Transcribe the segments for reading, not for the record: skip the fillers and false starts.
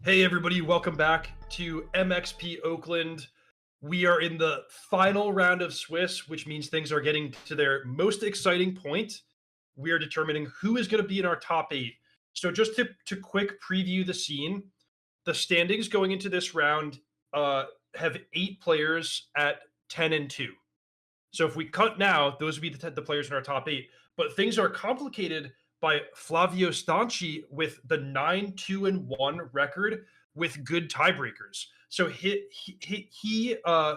Hey everybody, welcome back to MXP Oakland. We are in the final round of Swiss, which means things are getting to their most exciting point. We are determining who is going to be in our top eight. So just to quick preview the scene, the standings going into this round uh, have 8 players at 10-2. So if we cut now, those would be the players in our top eight. But things are complicated by Flavio Stanchi with the 9-2-1 record with good tiebreakers. So he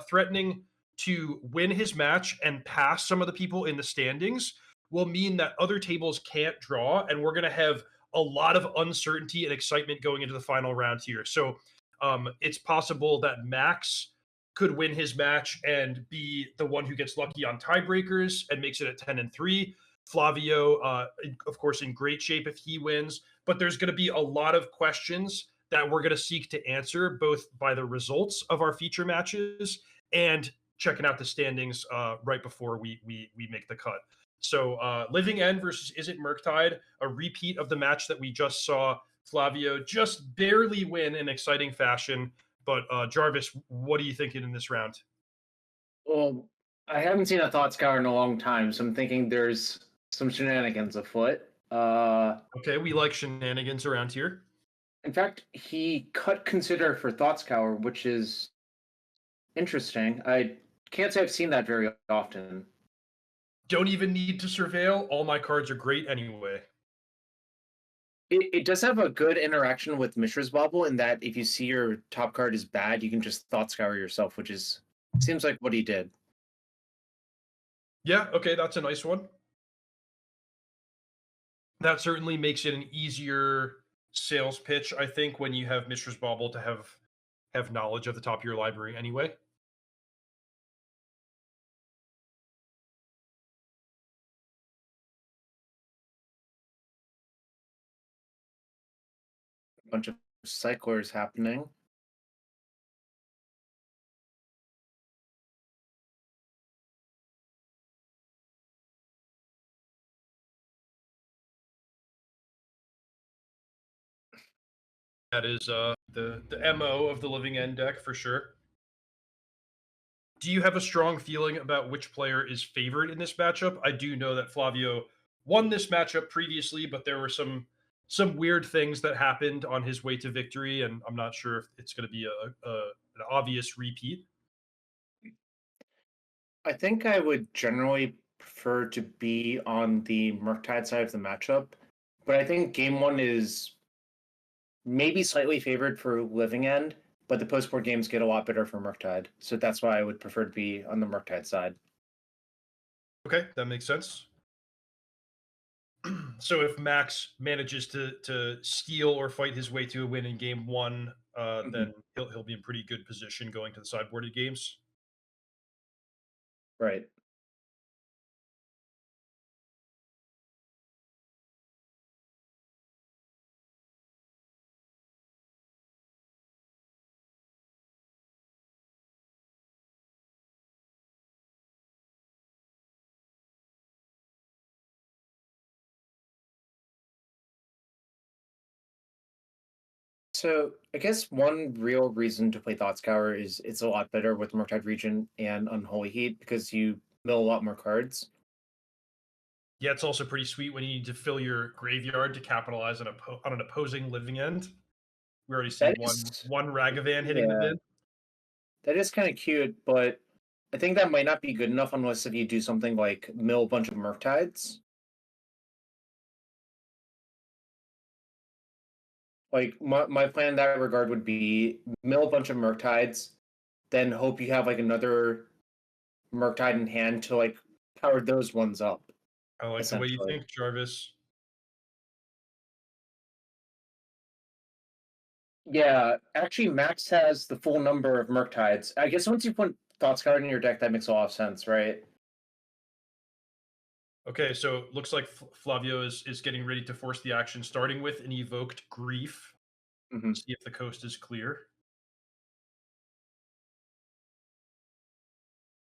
threatening to win his match and pass some of the people in the standings will mean that other tables can't draw, and we're going to have a lot of uncertainty and excitement going into the final round here. So it's possible that Max could win his match and be the one who gets lucky on tiebreakers and makes it at 10-3. Flavio, of course, in great shape if he wins, but there's going to be a lot of questions that we're going to seek to answer both by the results of our feature matches and checking out the standings right before we make the cut. So Living End versus Izzet Murktide, a repeat of the match that we just saw Flavio just barely win in exciting fashion. But Jarvis, what are you thinking in this round? Well, I haven't seen a thought scour in a long time, so I'm thinking there's some shenanigans afoot. Okay, we like shenanigans around here. In fact, he cut consider for thought scour, which is interesting. I can't say I've seen that very often. Don't even need to surveil. All my cards are great anyway. It does have a good interaction with Mishra's Bobble in that if you see your top card is bad, you can just thought scour yourself, which is seems like what he did. Yeah, okay, that's a nice one. That certainly makes it an easier sales pitch, I think, when you have Mishra's Bauble to have knowledge of the top of your library anyway. A bunch of cyclers happening. That is the MO of the Living End deck for sure. Do you have a strong feeling about which player is favored in this matchup? I do know that Flavio won this matchup previously, but there were some weird things that happened on his way to victory, and I'm not sure if it's going to be an obvious repeat. I think I would generally prefer to be on the Murktide side of the matchup, but I think game one is maybe slightly favored for Living End, but the post board games get a lot better for Murktide, so that's why I would prefer to be on the Murktide side. Okay, that makes sense. So if Max manages to steal or fight his way to a win in game one, Mhm. then he'll be in pretty good position going to the sideboarded games. Right. So I guess one real reason to play Thought Scour is it's a lot better with Murktide Region and Unholy Heat because you mill a lot more cards. Yeah, it's also pretty sweet when you need to fill your graveyard to capitalize on an opposing living end. We already see That one is, one Ragavan hitting the yeah, bin. that is kind of cute, but I think that might not be good enough unless if you do something like mill a bunch of Murktides. Like my plan in that regard would be mill a bunch of Murktides, then hope you have like another Murktide in hand to like power those ones up, I like the way you essentially. think, Jarvis. Yeah, actually Max has the full number of Murktides. I guess once you put Thoughts Guard in your deck, that makes a lot of sense, right? Okay, so looks like Flavio is getting ready to force the action, starting with an evoked grief. Hmm. See if the coast is clear.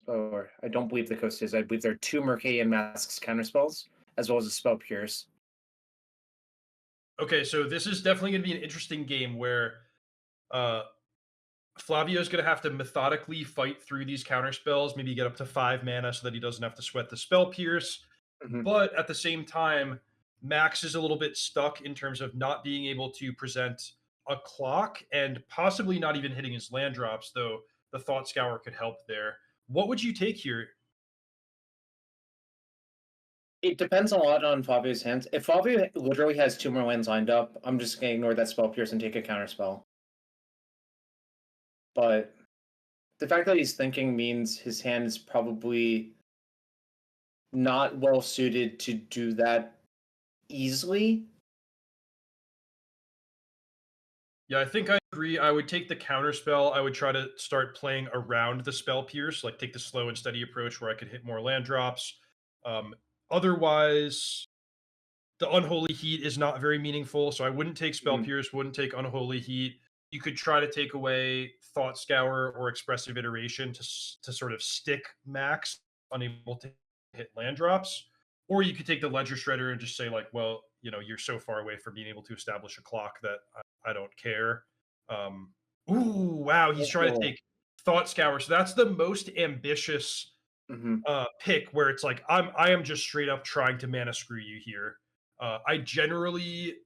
Or I don't believe the coast is. I believe there are two Mercadian Masks counterspells, as well as a spell Pierce. Okay, so this is definitely going to be an interesting game where Uh, Flavio's going to have to methodically fight through these counter spells, maybe get up to 5 mana so that he doesn't have to sweat the spell pierce. Mhm. But at the same time, Max is a little bit stuck in terms of not being able to present a clock and possibly not even hitting his land drops, though the Thought Scour could help there. What would you take here? It depends a lot on Fabio's hands. If Fabio literally has 2 more lands lined up, I'm just gonna ignore that spell pierce and take a counter spell. But the fact that he's thinking means his hand is probably not well suited to do that easily. Yeah, I think I agree. I would take the counter spell. I would try to start playing around the spell pierce, like take the slow and steady approach where I could hit more land drops. Um, Otherwise, the unholy heat is not very meaningful, so I wouldn't take spell Mhm. pierce, wouldn't take unholy heat. You could try to take away thought scour or expressive iteration to sort of stick Max unable to hit land drops, or you could take the ledger shredder and just say like, well, you're so far away from being able to establish a clock that I don't care. Um, Ooh, wow, he's trying to Oh. take thought scour, so that's the most ambitious Mhm. pick where it's like I am just straight up trying to mana screw you here. I generally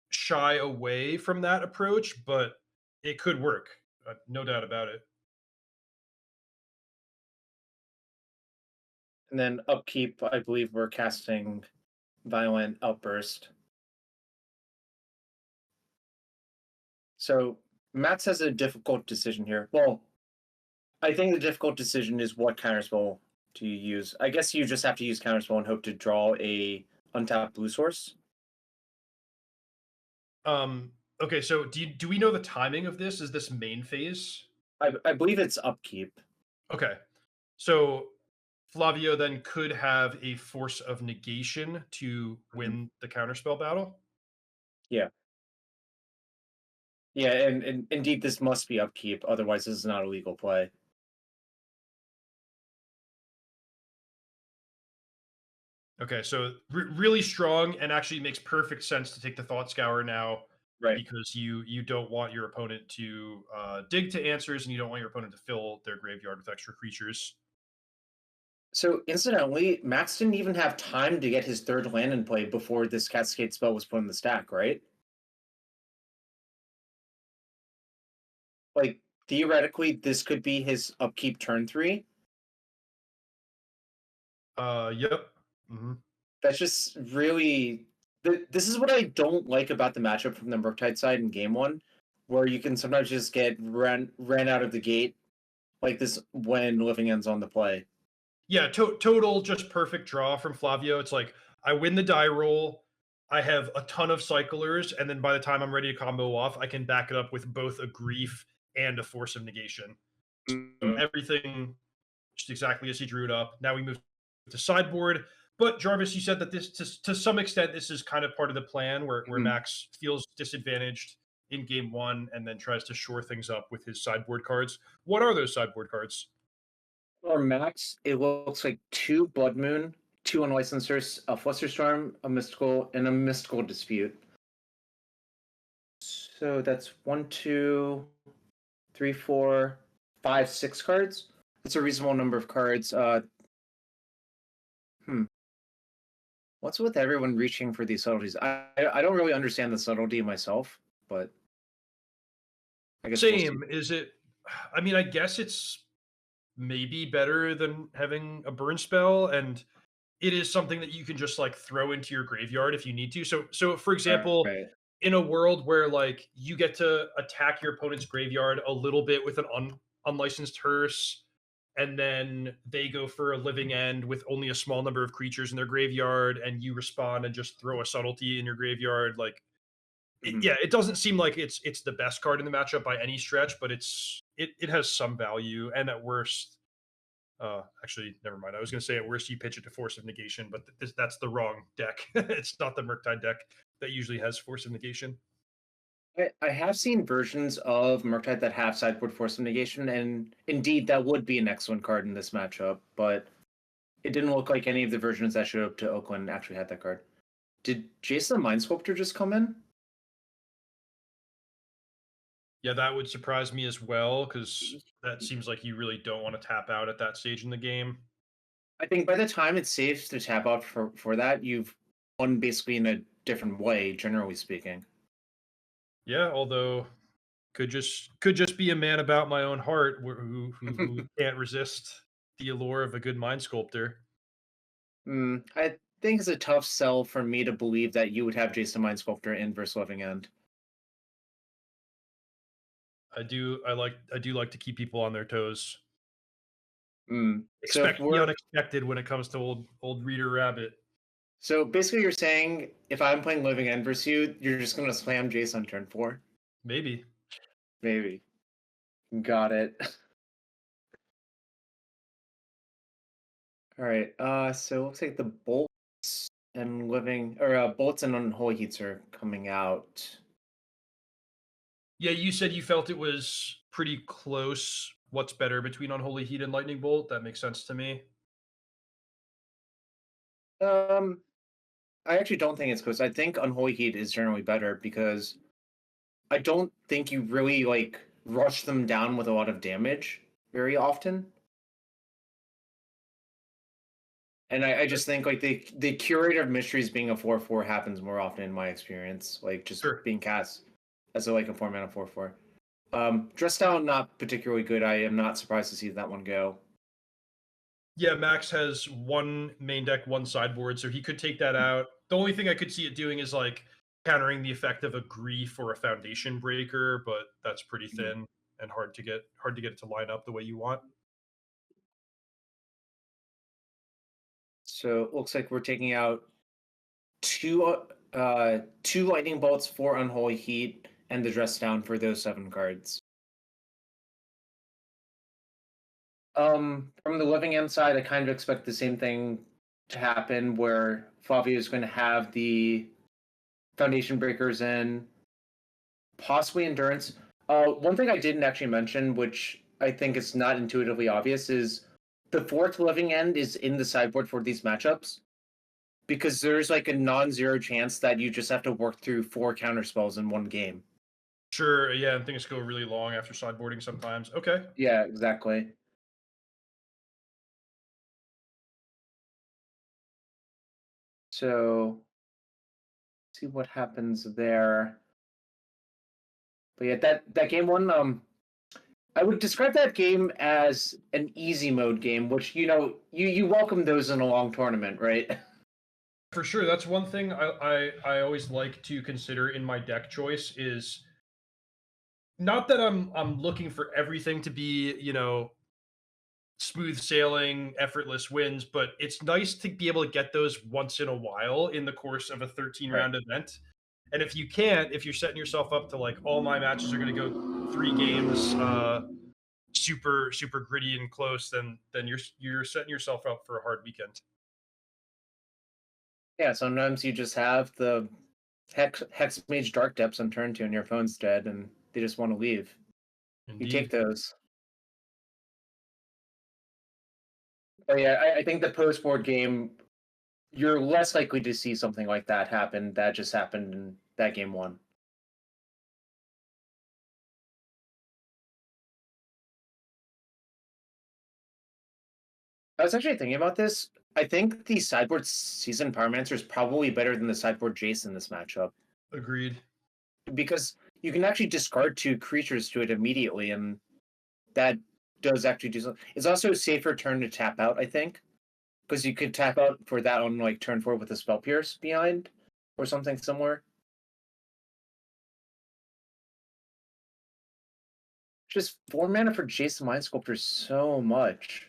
shy away from that approach, but it could work. No doubt about it. And then upkeep, I believe we're casting Violent Outburst. So Max has a difficult decision here. Well, I think the difficult decision is what counterspell to use. I guess you just have to use counterspell and hope to draw a untapped blue source. Okay, so do we know the timing of this? Is this main phase? I believe it's upkeep. Okay, so Flavio then could have a force of negation to Mhm. win the counterspell battle. Yeah. Yeah, and indeed this must be upkeep, otherwise this is not a legal play. Okay, so really strong and actually makes perfect sense to take the thought scour now Right. because you don't want your opponent to dig to answers and you don't want your opponent to fill their graveyard with extra creatures. So incidentally, Max didn't even have time to get his third land in play before this Cascade spell was put in the stack, right? Like theoretically, this could be his upkeep turn 3. Yep. Hmm. That's just really this is what I don't like about the matchup from the Murktide side in game 1, where you can sometimes just get ran out of the gate like this when Living End's on the play. Yeah, total just perfect draw from Flavio. It's like I win the die roll, I have a ton of cyclers, and then by the time I'm ready to combo off, I can back it up with both a grief and a force of negation. So Mhm. everything just exactly as he drew it up. Now we move to sideboard. But Jarvis, you said that this to some extent this is kind of part of the plan where Mhm. Max feels disadvantaged in game one and then tries to shore things up with his sideboard cards. What are those sideboard cards? For Max, it looks like 2 Blood Moon, 2 Unlicensed, a Flusterstorm, a Mystical, and a Mystical Dispute. So that's 1, 2, 3, 4, 5, 6 cards. That's a reasonable number of cards. Hmm. What's with everyone reaching for these subtleties? I don't really understand the subtlety myself, but I guess we'll see. Same. Is it? I mean, I guess it's maybe better than having a burn spell, and it is something that you can just like throw into your graveyard if you need to. So for example, Right. in a world where like you get to attack your opponent's graveyard a little bit with an unlicensed hearse, and then they go for a living end with only a small number of creatures in their graveyard, and you respond and just throw a subtlety in your graveyard, like Mhm. yeah, it doesn't seem like it's the best card in the matchup by any stretch, but it has some value, and at worst, actually, never mind. I was going to say at worst you pitch it to Force of Negation, but that's the wrong deck. It's not the Murktide deck that usually has Force of Negation. I have seen versions of Murktide that have sideboard Force of Negation, and indeed that would be an excellent card in this matchup, but it didn't look like any of the versions that showed up to Oakland actually had that card. Did Jason the Mind Sculptor just come in? Yeah, that would surprise me as well because that seems like you really don't want to tap out at that stage in the game. I think by the time it's safe to tap out for that, you've won basically in a different way, generally speaking. Yeah, although could just be a man about my own heart who can't resist the allure of a good mind sculptor. I think it's a tough sell for me to believe that you would have Jason Mind Sculptor in versus Living End. I do like to keep people on their toes. So if Expect the we're unexpected when it comes to old Reader Rabbit. so basically you're saying if I'm playing Living End versus you, you're just gonna slam Jason on turn 4? Maybe. Maybe. Got it. All right. So it looks like the bolts and living or bolts and unholy heats are coming out. Yeah, you said you felt it was pretty close. What's better between Unholy Heat and Lightning Bolt? That makes sense to me. Um, I actually don't think it's close. I think unholy heat is generally better because I don't think you really like rush them down with a lot of damage very often. And I just think like the curator of mysteries being a 4/4 happens more often in my experience. Like just Sure. being cast as a like a 4 mana 4/4. Dress down not particularly good. I am not surprised to see that one go. Yeah, Max has one main deck, one sideboard, so he could take that out. The only thing I could see it doing is like countering the effect of a grief or a foundation breaker, but that's pretty Mhm. thin and hard to get it to line up the way you want. So it looks like we're taking out two lightning bolts, four unholy heat, and the dress down for those 7 cards. From the living end side, I kind of expect the same thing to happen where Flavio is going to have the foundation breakers in, possibly endurance. One thing I didn't actually mention, which I think is not intuitively obvious, is the fourth living end is in the sideboard for these matchups because there's like a non-zero chance that you just have to work through 4 counter spells in one game. Sure, yeah, and things go really long after sideboarding sometimes. Okay. Yeah, exactly. So see what happens there. But yeah, that game one, I would describe that game as an easy mode game, which you welcome those in a long tournament, right? For sure, that's one thing I always like to consider in my deck choice is not that I'm looking for everything to be, smooth sailing, effortless wins, but it's nice to be able to get those once in a while in the course of a 13 Right. round event. And if you can't, if you're setting yourself up to like all my matches are going to go 3 games, super gritty and close, then you're setting yourself up for a hard weekend. Yeah, sometimes you just have the Hex Mage Dark Depths on turn 2 and your opponent's dead and they just want to leave. You take Indeed. those. But yeah, I think the post board game, you're less likely to see something like that happen. That just happened in that game one. I was actually thinking about this. I think the sideboard Seasoned Pyromancer is probably better than the sideboard Jace in this matchup Agreed. because you can actually discard 2 creatures to it immediately, and that does actually do something. It's also a safer turn to tap out, I think, because you could tap out for that on like turn 4 with a Spell Pierce behind or something similar. Just 4 mana for Jason Mind Sculptor is so much.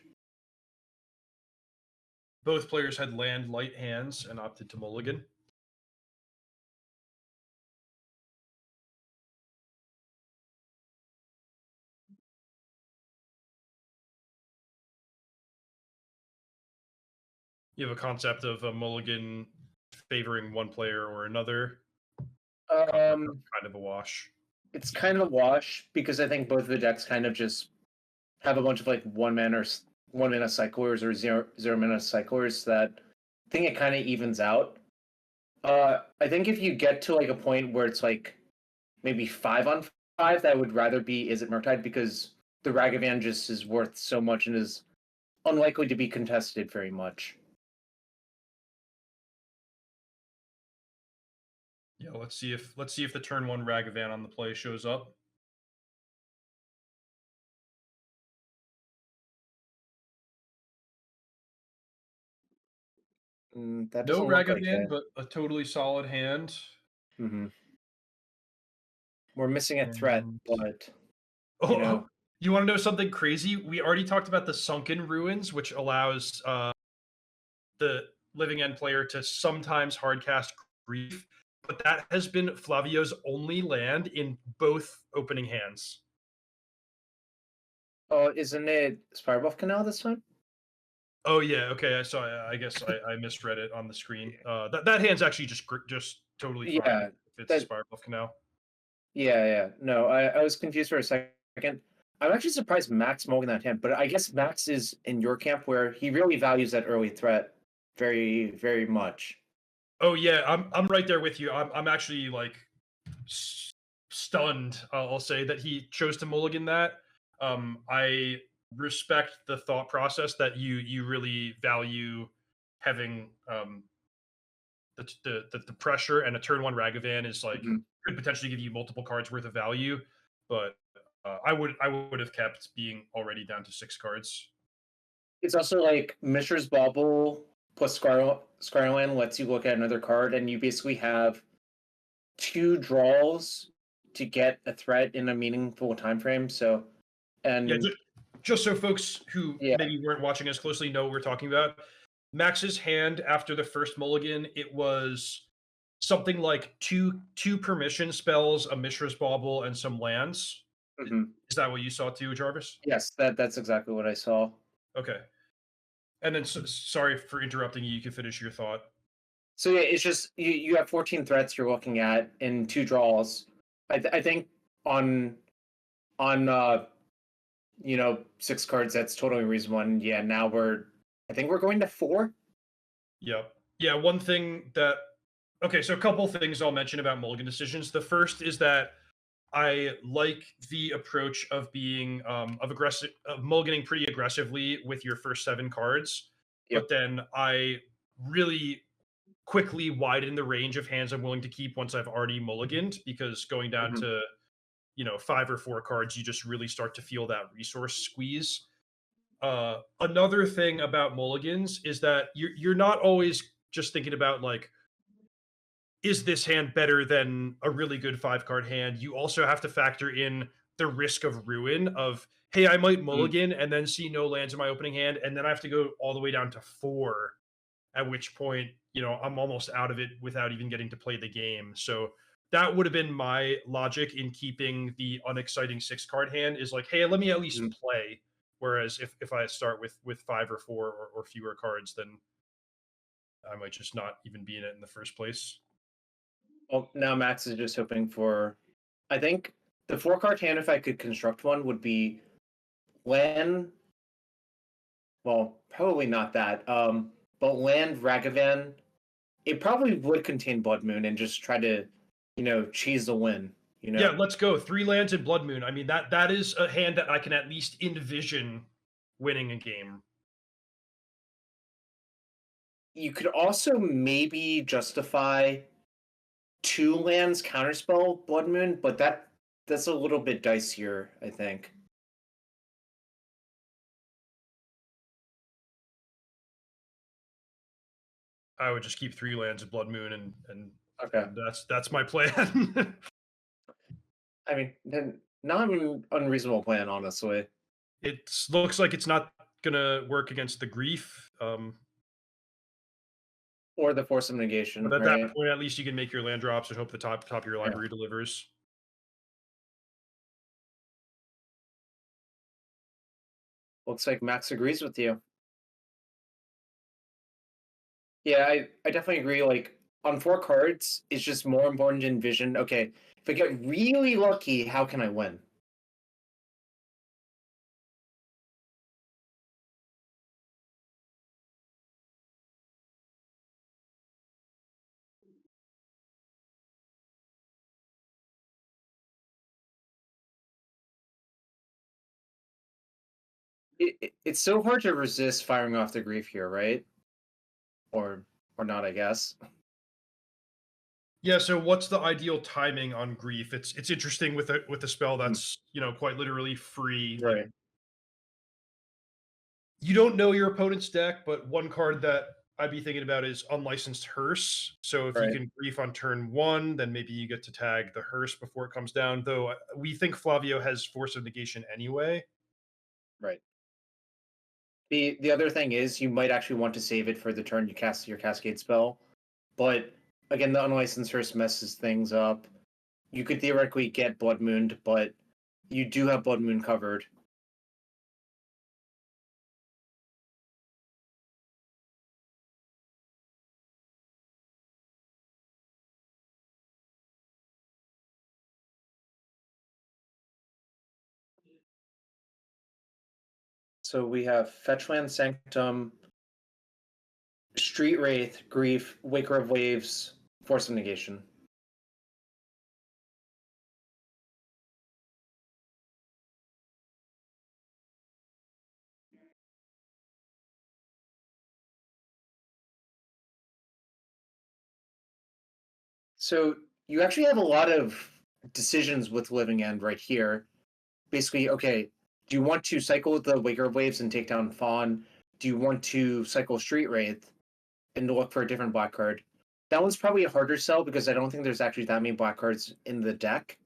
Both players had land light hands and opted to mulligan. You have a concept of a mulligan favoring one player or another. Um, Kind of a wash. it's kind of a wash because I think both of the decks kind of just have a bunch of like 1 mana cyclers or zero mana cyclers that I think it kind of evens out. I think if you get to like a point where it's like maybe 5 on 5 that would rather be Izzet Murktide because the Ragavan just is worth so much and is unlikely to be contested very much. Yeah, let's see if the turn one Ragavan on the play shows up. That No doesn't look like Ragavan, it. but a totally solid hand. Hmm. We're missing a threat, And but you oh, know, you want to know something crazy? We already talked about the Sunken Ruins, which allows the living end player to sometimes hardcast Grief, but that has been Flavio's only land in both opening hands. oh, isn't it Spirebuff Canal this time? Oh yeah, okay. I saw. I guess I misread it on the screen. That hand's actually just totally fine Yeah, if it's a that. Spire Bluff Canal. Yeah. No, I was confused for a second. I'm actually surprised Max mulligan that hand, but I guess Max is in your camp where he really values that early threat very, very much. Oh yeah, I'm right there with you. I'm actually like stunned. I'll say that he chose to mulligan that. I respect the thought process that you really value having the pressure, and a turn one Ragavan is like Mhm. could potentially give you multiple cards worth of value, but I would have kept being already down to 6 cards. It's also like Mishra's Bauble plus Scarland lets you look at another card, and you basically have two draws to get a threat in a meaningful time frame. So, Yeah, and just so folks who yeah, maybe weren't watching as closely know what we're talking about. Max's hand after the first mulligan, it was something like two permission spells, a Mishra's Bauble, and some lands. mhm. Is that what you saw too, Jarvis? Yes, that's exactly what I saw. Okay. And then sorry for interrupting you. You can finish your thought. So yeah, it's just you have 14 threats you're looking at in two draws. I think on on 6 cards that's totally reasonable. And yeah, now I think we're going to 4. Yep. Yeah, one thing that okay, so a couple things I'll mention about mulligan decisions. The first is that I like the approach of being of mulliganing pretty aggressively with your first 7 cards, Yep. but then I really quickly widen the range of hands I'm willing to keep once I've already mulliganed, because going down Hmm. to 5 or 4 cards, you just really start to feel that resource squeeze. Another thing about mulligans is that you're not always just thinking about like, is this hand better than a really good 5 card hand? You also have to factor in the risk of ruin of, hey, I might mulligan and then see no lands in my opening hand, and then I have to go all the way down to 4, at which point, I'm almost out of it without even getting to play the game. So that would have been my logic in keeping the unexciting 6 card hand, is like, hey, let me at least Hmm. play. Whereas if I start with 5 or 4 or fewer cards, then I might just not even be in it in the first place. Well, now Max is just hoping for. I think the 4 card hand, if I could construct one, would be land. Well, probably not that. But land Ragavan. It probably would contain Blood Moon and just try to, cheese the win. You Yeah, know, let's go. 3 lands and Blood Moon. I mean, that is a hand that I can at least envision winning a game. you could also maybe justify 2 lands counterspell Blood Moon, but that's a little bit dicier, I think. I would just keep 3 lands and Blood Moon, and Okay. and that's my plan. I mean, then not an unreasonable plan, honestly. It looks like it's not gonna work against the Grief. Or the Force of Negation, But at that right? point, at least you can make your land drops and hope the top of your Yeah. library delivers. Looks like Max agrees with you. Yeah, I definitely agree. Like on 4 cards, it's just more important to envision, okay, if I get really lucky, how can I win? It's so hard to resist firing off the grief here, right? Or not, I guess. Yeah, so what's the ideal timing on grief? It's interesting with a spell Mm, that's, quite literally free. Like, right, you don't know your opponent's deck, but one card that I'd be thinking about is Unlicensed Hearse. So if you right, can grief on turn 1, then maybe you get to tag the Hearse before it comes down, though we think Flavio has Force of Negation anyway. right. The other thing is you might actually want to save it for the turn you cast your Cascade spell, but again, the Unlicensed Hearse messes things up. You could theoretically get Blood Mooned, but you do have Blood Moon covered. So we have Fetchland Sanctum, Street Wraith, Grief, Waker of Waves, Force of Negation. So you actually have a lot of decisions with Living End right here. Basically, okay, do you want to cycle the Waker of Waves and take down Fawn? Do you want to cycle Street Wraith and look for a different black card? That one's probably a harder sell because I don't think there's actually that many black cards in the deck.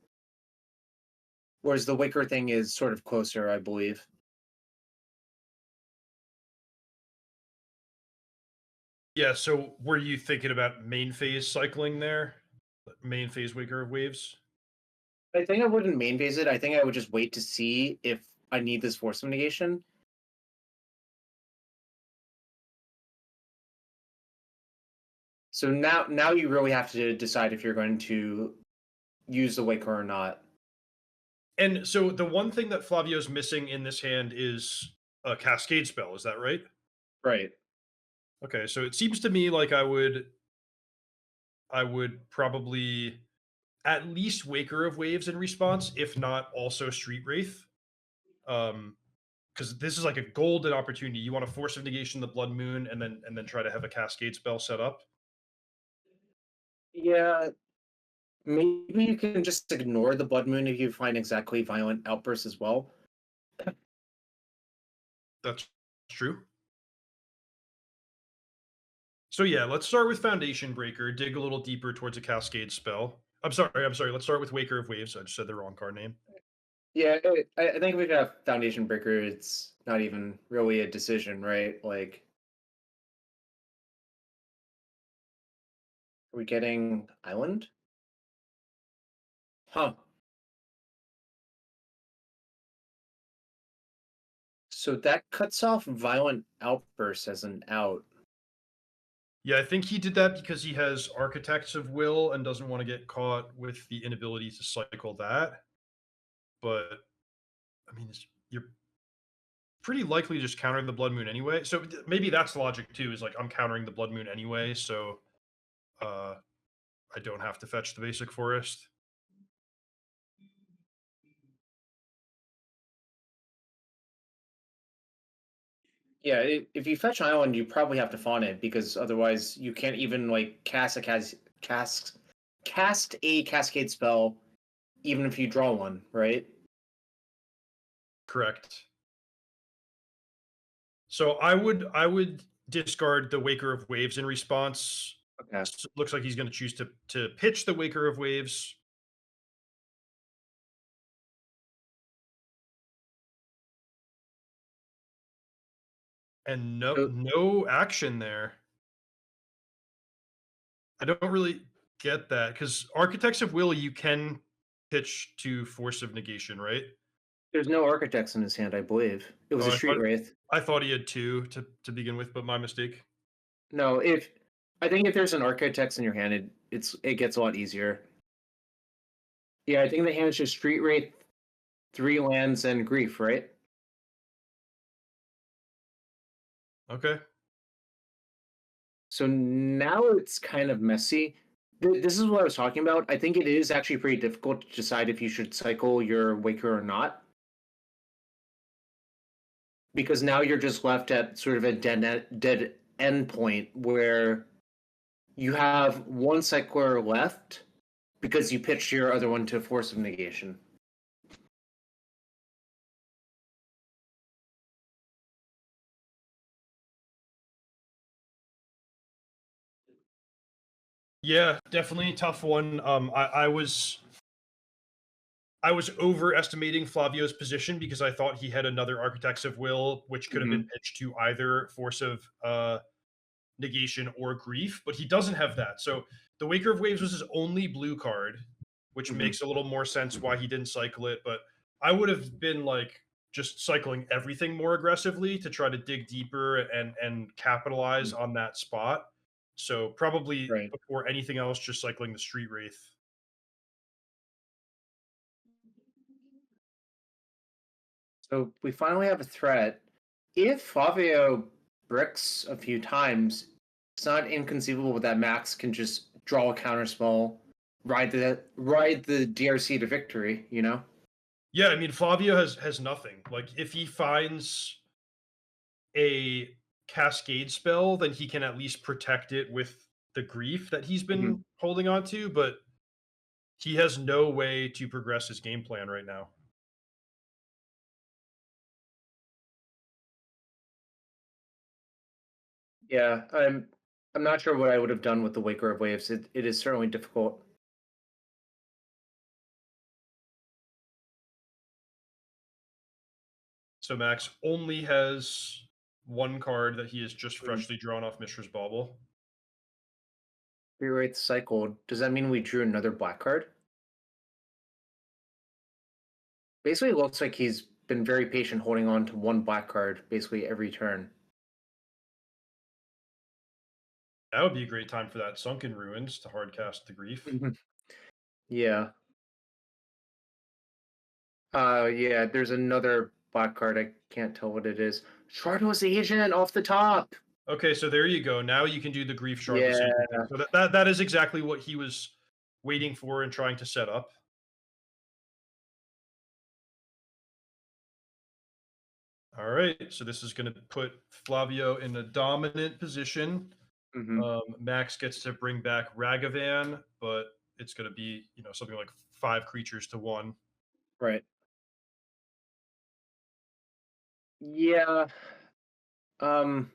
Whereas the Waker thing is sort of closer, I believe. Yeah, so were you thinking about main phase cycling there? Main phase Waker of Waves? I think I wouldn't main phase it. I think I would just wait to see if I need this Force of Negation. So now you really have to decide if you're going to use the Waker or not. And so the one thing that Flavio's missing in this hand is a Cascade spell, is that right? Right. Okay, so it seems to me like I would probably at least Waker of Waves in response, if not also Street Wraith. Because this is like a golden opportunity. You want to Force of Negation the Blood Moon and then try to have a Cascade spell set up. Yeah, maybe you can just ignore the Blood Moon if you find exactly Violent Outburst as well. That's true. So yeah, let's start with Foundation Breaker, dig a little deeper towards a Cascade spell. I'm sorry, let's start with Waker of Waves. I just said the wrong card name. Yeah, I think if we have Foundation Breaker, it's not even really a decision, right? Like, are we getting Island? Huh. So that cuts off Violent Outburst as an out. Yeah, I think he did that because he has Architects of Will and doesn't want to get caught with the inability to cycle that. But I mean, you're pretty likely just countering the Blood Moon anyway. So maybe that's logic too. Is like I'm countering the Blood Moon anyway, so uh, I don't have to fetch the basic forest. Yeah, if you fetch Island, you probably have to fawn it because otherwise you can't even like cast a Cascade spell even if you draw one, right? Correct. So I would discard the Waker of Waves in response. Okay. Looks like he's going to choose to pitch the Waker of Waves. And no So no action there. I don't really get that because Architects of Will you can pitch to Force of Negation, right? there's no Architects in his hand, I believe. It was Oh, a Street Wraith. I thought he had two to begin with, but my mistake. No, if I think if there's an Architects in your hand, it gets a lot easier. Yeah, I think the hand is just Street Wraith, 3 lands, and Grief, right? Okay. So now it's kind of messy. This is what I was talking about. I think it is actually pretty difficult to decide if you should cycle your Waker or not. because now you're just left at sort of a dead end point where you have one cycler left because you pitched your other one to Force of Negation. Yeah, definitely a tough one. I was overestimating Flavio's position because I thought he had another Architects of Will, which could have been pitched to either Force of Negation or Grief, but he doesn't have that. So the Waker of Waves was his only blue card, which makes a little more sense why he didn't cycle it. But I would have been like just cycling everything more aggressively to try to dig deeper and capitalize on that spot. So probably Right. before anything else, just cycling the Street Wraith. So we finally have a threat. If Flavio bricks a few times, it's not inconceivable that Max can just draw a counterspell, ride the DRC to victory, you know? Yeah, I mean Flavio has nothing. Like if he finds a cascade spell, then he can at least protect it with the grief that he's been holding on to, but he has no way to progress his game plan right now. Yeah, I'm not sure what I would have done with the Waker of Waves. It is certainly difficult. So Max only has one card that he has just freshly drawn off Mishra's Bauble. Rewrite cycled. Does that mean we drew another black card? Basically, it looks like he's been very patient holding on to one black card basically every turn. That would be a great time for that Sunken Ruins to hardcast the Grief. Yeah. Yeah, there's another black card. I can't tell what it is. Shardless Agent off the top. Okay, so there you go. Now you can do the Grief Shardless Yeah. Agent thing. So that is exactly what he was waiting for and trying to set up. All right, so this is going to put Flavio in a dominant position. Max gets to bring back Ragavan, but it's going to be something like 5 creatures to 1. Right. Yeah. Izzet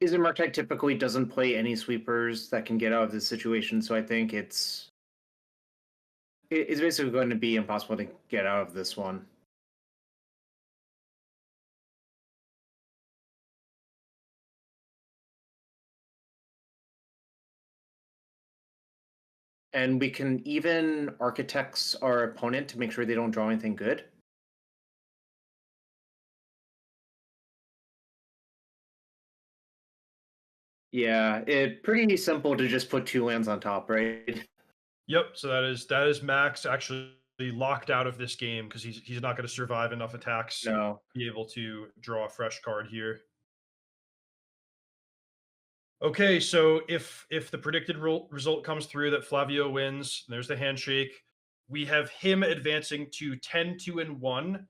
Murktide typically doesn't play any sweepers that can get out of this situation, so I think it's basically going to be impossible to get out of this one. And we can even architects our opponent to make sure they don't draw anything good. Yeah, it's pretty simple to just put 2 lands on top, right? Yep. So that is Max actually locked out of this game because he's not going to survive enough attacks No. to be able to draw a fresh card here. Okay, so if the predicted result comes through that Flavio wins, there's the handshake. We have him advancing to 10-2-1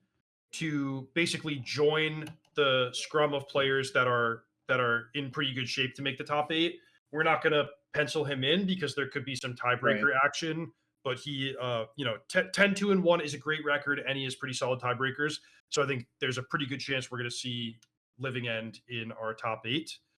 to basically join the scrum of players that are in pretty good shape to make the top 8. We're not going to pencil him in because there could be some tiebreaker action, but he 10-2-1 is a great record and he has pretty solid tiebreakers. So I think there's a pretty good chance we're going to see Living End in our top 8.